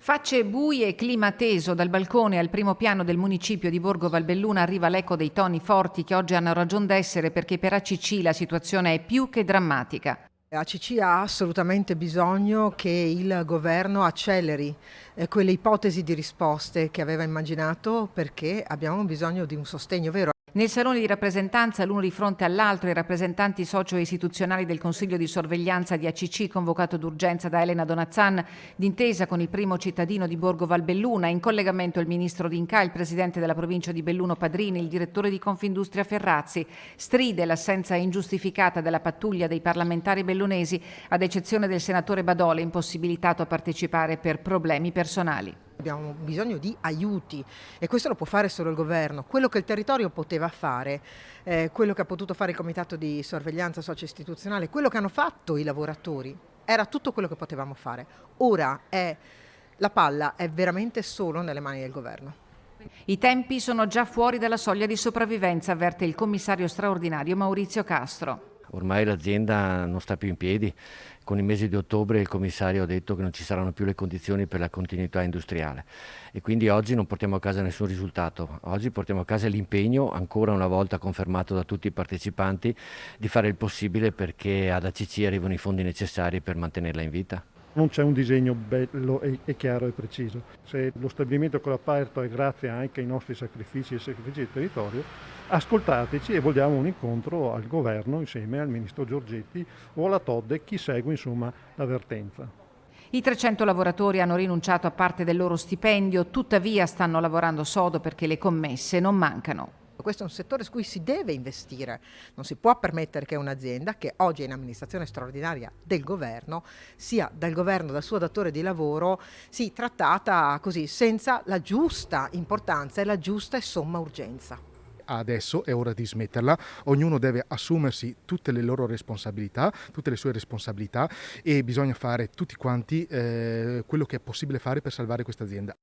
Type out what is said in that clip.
Facce buie e clima teso. Dal balcone al primo piano del municipio di Borgo Valbelluna arriva l'eco dei toni forti che oggi hanno ragion d'essere, perché per ACC la situazione è più che drammatica. ACC ha assolutamente bisogno che il governo acceleri quelle ipotesi di risposte che aveva immaginato, perché abbiamo bisogno di un sostegno vero. Nel salone di rappresentanza, l'uno di fronte all'altro, i rappresentanti socio-istituzionali del Consiglio di sorveglianza di ACC, convocato d'urgenza da Elena Donazzan, d'intesa con il primo cittadino di Borgo Valbelluna, in collegamento il ministro D'Incà, il presidente della provincia di Belluno Padrini, il direttore di Confindustria Ferrazzi. Stride l'assenza ingiustificata della pattuglia dei parlamentari bellunesi, ad eccezione del senatore Badole, impossibilitato a partecipare per problemi personali. Abbiamo bisogno di aiuti e questo lo può fare solo il governo. Quello che il territorio poteva fare, quello che ha potuto fare il comitato di sorveglianza socio-istituzionale, quello che hanno fatto i lavoratori, era tutto quello che potevamo fare. Ora la palla è veramente solo nelle mani del governo. I tempi sono già fuori dalla soglia di sopravvivenza, avverte il commissario straordinario Maurizio Castro. Ormai l'azienda non sta più in piedi. Con i mesi di ottobre il commissario ha detto che non ci saranno più le condizioni per la continuità industriale e quindi oggi non portiamo a casa nessun risultato. Oggi portiamo a casa l'impegno, ancora una volta confermato da tutti i partecipanti, di fare il possibile perché ad ACC arrivino i fondi necessari per mantenerla in vita. Non c'è un disegno bello e chiaro e preciso. Se lo stabilimento è ancora aperto è grazie anche ai nostri sacrifici e sacrifici del territorio, ascoltateci e vogliamo un incontro al governo insieme al ministro Giorgetti o alla Todde, chi segue insomma l'avvertenza. I 300 lavoratori hanno rinunciato a parte del loro stipendio, tuttavia stanno lavorando sodo perché le commesse non mancano. Questo è un settore su cui si deve investire, non si può permettere che un'azienda che oggi è in amministrazione straordinaria del governo sia dal governo, dal suo datore di lavoro, trattata così senza la giusta importanza e la giusta e somma urgenza. Adesso è ora di smetterla, ognuno deve assumersi tutte le loro responsabilità, tutte le sue responsabilità e bisogna fare tutti quanti quello che è possibile fare per salvare questa azienda.